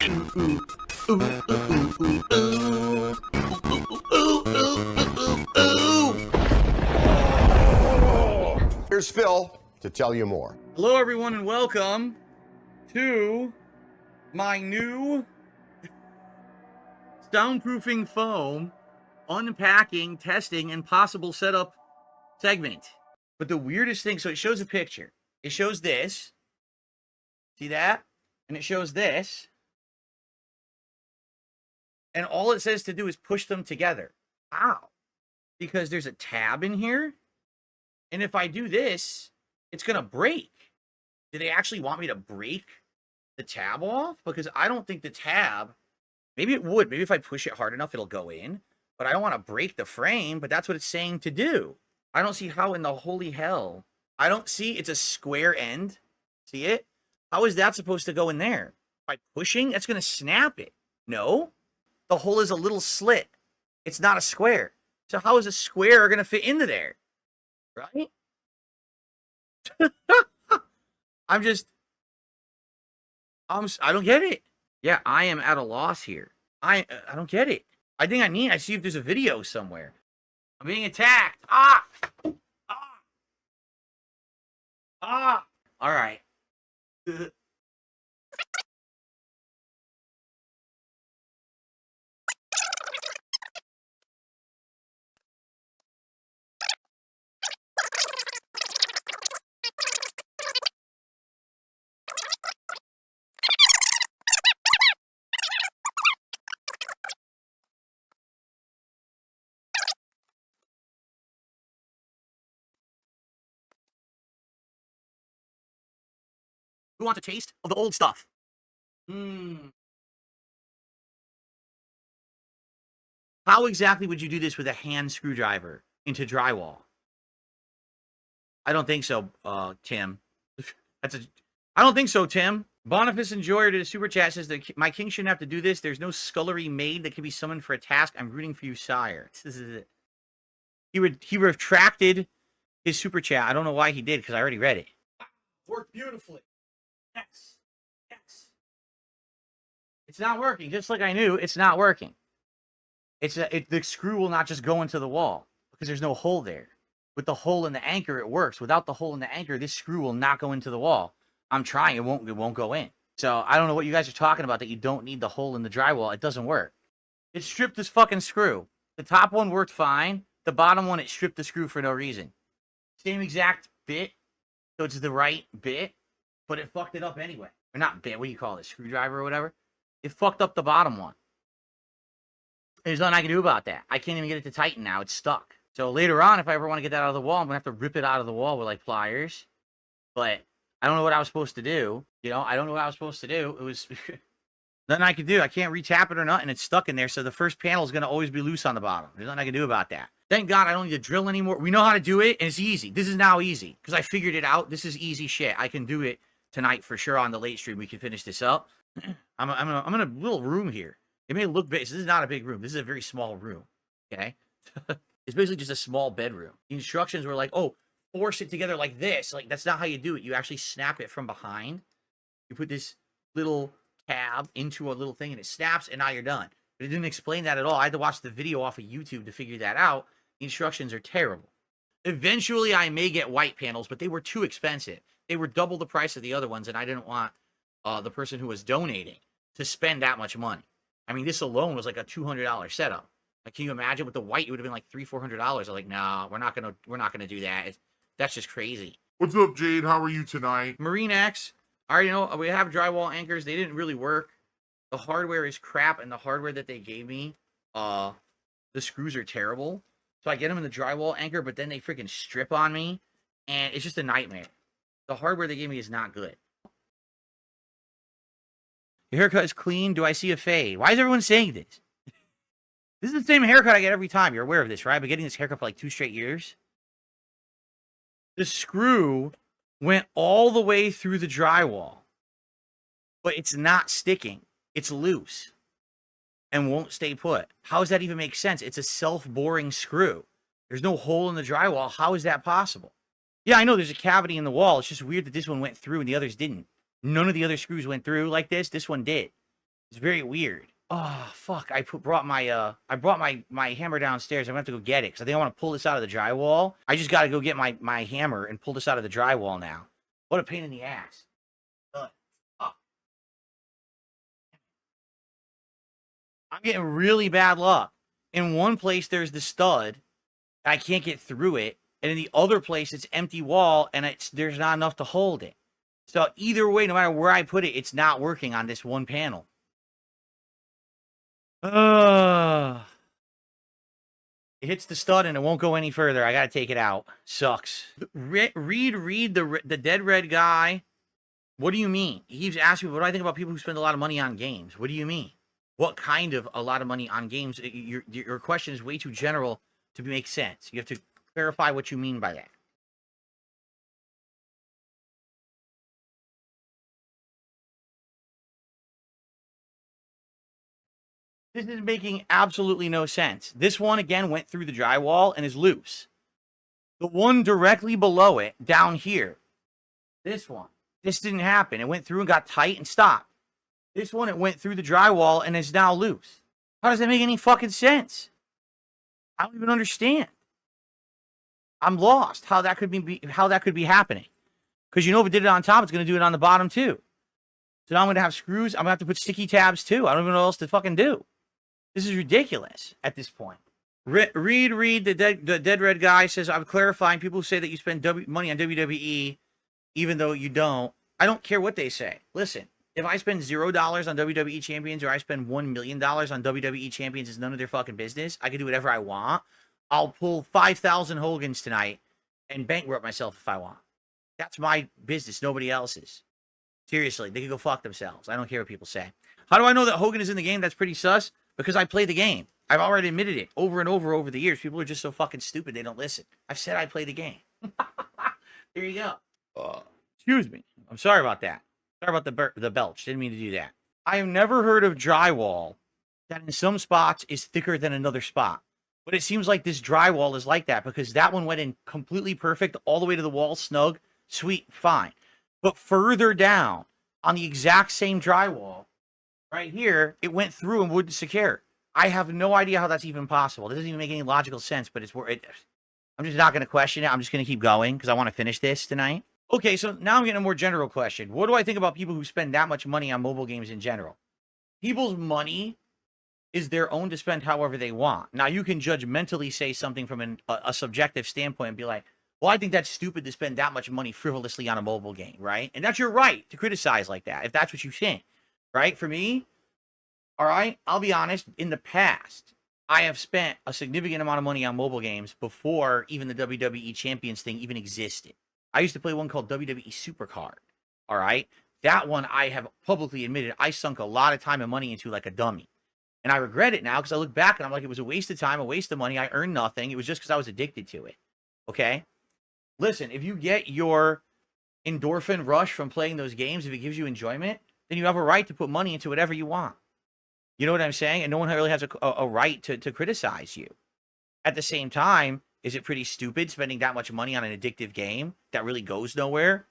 Here's Phil to tell you more. Hello, everyone, and welcome to my new soundproofing foam unpacking, testing, and possible setup segment. But the weirdest thing, so it shows a picture. It shows this. See that? And it shows this. And all it says to do is push them together. How? Because there's a tab in here. And if I do this, it's going to break. Do they actually want me to break the tab off? Because I don't think the tab, maybe it would. Maybe if I push it hard enough, it'll go in. But I don't want to break the frame, but that's what it's saying to do. I don't see how in the holy hell. I don't see, it's a square end. See it? How is that supposed to go in there? By pushing, that's going to snap it. No. The hole is a little slit. It's not a square. So how is a square going to fit into there? Right? I don't get it. Yeah, I am at a loss here. I don't get it. I think I see if there's a video somewhere. I'm being attacked. Ah! Ah! Ah! All right. Who wants a taste of the old stuff? How exactly would you do this with a hand screwdriver into drywall? I don't think so, Tim. I don't think so, Tim. Boniface Enjoyer did a super chat, says that my king shouldn't have to do this. There's no scullery maid that can be summoned for a task. I'm rooting for you, sire. This is it. He retracted his super chat. I don't know why he did, because I already read it. Worked beautifully. Yes. Yes. It's not working. Just like I knew, it's not working. The screw will not just go into the wall because there's no hole there. With the hole in the anchor, it works. Without the hole in the anchor, this screw will not go into the wall. I'm trying. It won't go in. So I don't know what you guys are talking about, that you don't need the hole in the drywall. It doesn't work. It stripped this fucking screw. The top one worked fine. The bottom one, it stripped the screw for no reason. Same exact bit. So it's the right bit. But it fucked it up anyway. Or not bit, what do you call it? Screwdriver or whatever? It fucked up the bottom one. There's nothing I can do about that. I can't even get it to tighten now. It's stuck. So later on, if I ever want to get that out of the wall, I'm going to have to rip it out of the wall with like pliers. But I don't know what I was supposed to do. You know, I don't know what I was supposed to do. It was nothing I could do. I can't retap it or nothing. It's stuck in there. So the first panel is going to always be loose on the bottom. There's nothing I can do about that. Thank God I don't need to drill anymore. We know how to do it, and it's easy. This is now easy because I figured it out. This is easy shit. I can do it tonight for sure on the late stream. We can finish this up. I'm in a little room here. It may look big. This is not a big room. This is a very small room. Okay? It's basically just a small bedroom. The instructions were like, oh, force it together like this. Like, that's not how you do it. You actually snap it from behind. You put this little tab into a little thing, and it snaps, and now you're done. But it didn't explain that at all. I had to watch the video off of YouTube to figure that out. The instructions are terrible. Eventually, I may get white panels, but they were too expensive. They were double the price of the other ones, and I didn't want the person who was donating to spend that much money. I mean, this alone was like a $200 setup. Like, can you imagine with the white? It would have been like $300-400. I was like, nah, we're not gonna do that. That's just crazy. What's up, Jade? How are you tonight? Marine X. I already know we have drywall anchors. They didn't really work. The hardware is crap, and the hardware that they gave me, the screws are terrible. So I get them in the drywall anchor, but then they freaking strip on me, and it's just a nightmare. The hardware they gave me is not good. Your haircut is clean. Do I see a fade? Why is everyone saying this? This is the same haircut I get every time. You're aware of this, right? I've been getting this haircut for like 2 straight years. The screw went all the way through the drywall, but it's not sticking. It's loose and won't stay put. How does that even make sense? It's a self-boring screw. There's no hole in the drywall. How is that possible? Yeah, I know there's a cavity in the wall. It's just weird that this one went through and the others didn't. None of the other screws went through like this. This one did. It's very weird. Oh, fuck. I brought my hammer downstairs. I'm gonna have to go get it because I think I want to pull this out of the drywall. I just got to go get my hammer and pull this out of the drywall now. What a pain in the ass. Oh. I'm getting really bad luck. In one place, there's the stud. I can't get through it. And in the other place, it's empty wall, and there's not enough to hold it. So either way, no matter where I put it, it's not working on this one panel. It hits the stud and it won't go any further. I gotta take it out. Sucks. Read the dead red guy. What do you mean? He keeps asking me, what do I think about people who spend a lot of money on games? What do you mean? What kind of a lot of money on games? Your question is way too general to make sense. You have to clarify what you mean by that. This is making absolutely no sense. This one, again, went through the drywall and is loose. The one directly below it, down here, this one, this didn't happen. It went through and got tight and stopped. This one, it went through the drywall and is now loose. How does that make any fucking sense? I don't even understand. I'm lost how that could be happening. Because you know if it did it on top, it's going to do it on the bottom too. So now I'm going to have screws. I'm going to have to put sticky tabs too. I don't even know what else to fucking do. This is ridiculous at this point. Read, the dead red guy says, I'm clarifying. People who say that you spend money on WWE, even though you don't. I don't care what they say. Listen, if I spend $0 on WWE champions or I spend $1 million on WWE champions, it's none of their fucking business. I can do whatever I want. I'll pull 5,000 Hogans tonight and bankrupt myself if I want. That's my business, nobody else's. Seriously, they can go fuck themselves. I don't care what people say. How do I know that Hogan is in the game? That's pretty sus. Because I play the game. I've already admitted it over and over the years. People are just so fucking stupid they don't listen. I've said I play the game. There you go. Excuse me. I'm sorry about that. Sorry about the belch. Didn't mean to do that. I have never heard of drywall that in some spots is thicker than another spot. But it seems like this drywall is like that because that one went in completely perfect all the way to the wall, snug, sweet, fine. But further down on the exact same drywall, right here, it went through and wouldn't secure. I have no idea how that's even possible. It doesn't even make any logical sense, but I'm just not going to question it. I'm just going to keep going because I want to finish this tonight. Okay, so now I'm getting a more general question. What do I think about people who spend that much money on mobile games in general? People's money is their own to spend however they want. Now, you can judgmentally say something from a subjective standpoint and be like, well, I think that's stupid to spend that much money frivolously on a mobile game, right? And that's your right to criticize like that, if that's what you think. Right? For me, all right, I'll be honest, in the past, I have spent a significant amount of money on mobile games before even the WWE Champions thing even existed. I used to play one called WWE Supercard, all right? That one I have publicly admitted I sunk a lot of time and money into like a dummy. And I regret it now because I look back and I'm like, it was a waste of time, a waste of money. I earned nothing. It was just because I was addicted to it, okay? Listen, if you get your endorphin rush from playing those games, if it gives you enjoyment, then you have a right to put money into whatever you want. You know what I'm saying? And no one really has a right to criticize you. At the same time, is it pretty stupid spending that much money on an addictive game that really goes nowhere?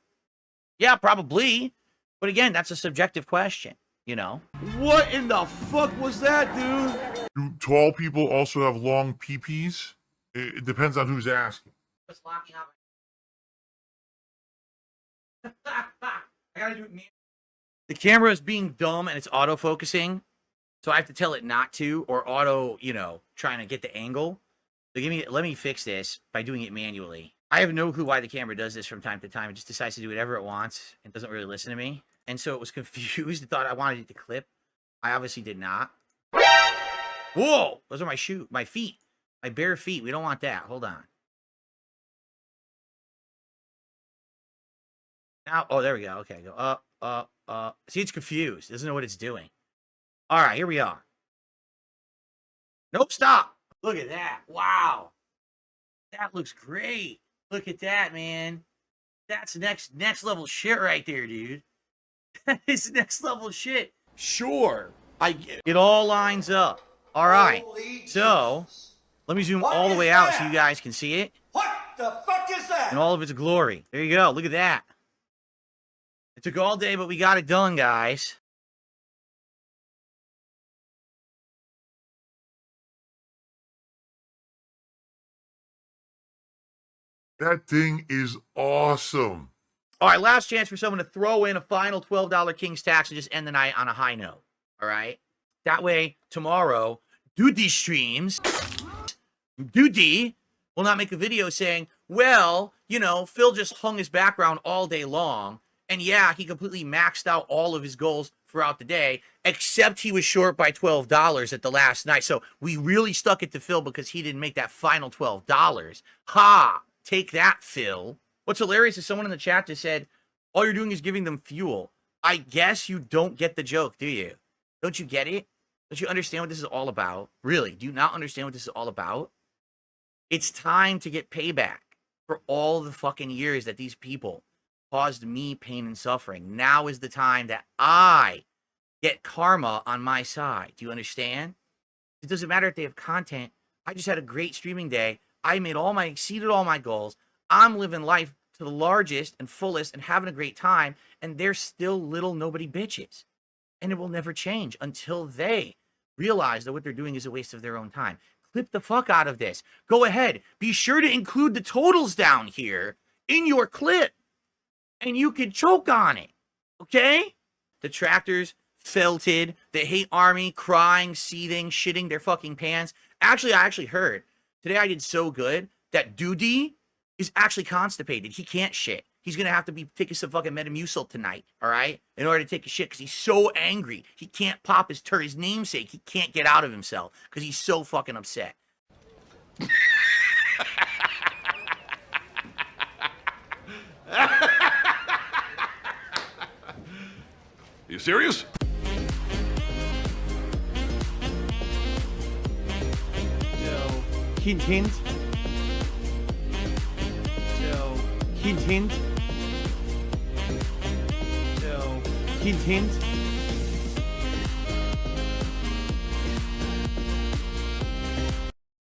Yeah, probably. But again, that's a subjective question, you know? What in the fuck was that, dude? Do tall people also have long peepees? It depends on who's asking. What's locking up? I gotta do it, man. The camera is being dumb and it's auto-focusing, so I have to tell it not to, or auto, trying to get the angle. So let me fix this by doing it manually. I have no clue why the camera does this from time to time. It just decides to do whatever it wants and doesn't really listen to me. And so it was confused and thought I wanted it to clip. I obviously did not. Whoa! Those are my feet. My bare feet. We don't want that. Hold on. Now, oh, there we go. Okay, go up. See, it's confused. It doesn't know what it's doing. All right, here we are. Nope, stop. Look at that. Wow. That looks great. Look at that, man. That's next level shit right there, dude. That is next level shit. Sure. I get it. It all lines up. All right. So, let me zoom all the way out so you guys can see it. What the fuck is that? In all of its glory. There you go. Look at that. It took all day, but we got it done, guys. That thing is awesome. All right, last chance for someone to throw in a final $12 King's Tax and just end the night on a high note. All right? That way, tomorrow, Doody streams. Doody will not make a video saying, well, you know, Phil just hung his background all day long. And yeah, he completely maxed out all of his goals throughout the day, except he was short by $12 at the last night. So we really stuck it to Phil because he didn't make that final $12. Ha! Take that, Phil. What's hilarious is someone in the chat just said, all you're doing is giving them fuel. I guess you don't get the joke, do you? Don't you get it? Don't you understand what this is all about? Really, do you not understand what this is all about? It's time to get payback for all the fucking years that these people caused me pain and suffering. Now is the time that I get karma on my side. Do you understand? It doesn't matter if they have content. I just had a great streaming day. I exceeded all my goals. I'm living life to the largest and fullest and having a great time, and they're still little nobody bitches. And it will never change until they realize that what they're doing is a waste of their own time. Clip the fuck out of this. Go ahead. Be sure to include the totals down here in your clip, and you can choke on it. Okay? Detractors, felted, the hate army, crying, seething, shitting their fucking pants. Actually, I heard today I did so good that Doody is actually constipated. He can't shit. He's going to have to be taking some fucking Metamucil tonight, all right? In order to take a shit because he's so angry. He can't pop his namesake. He can't get out of himself because he's so fucking upset. You serious? So, hint. So, hint. So, hint.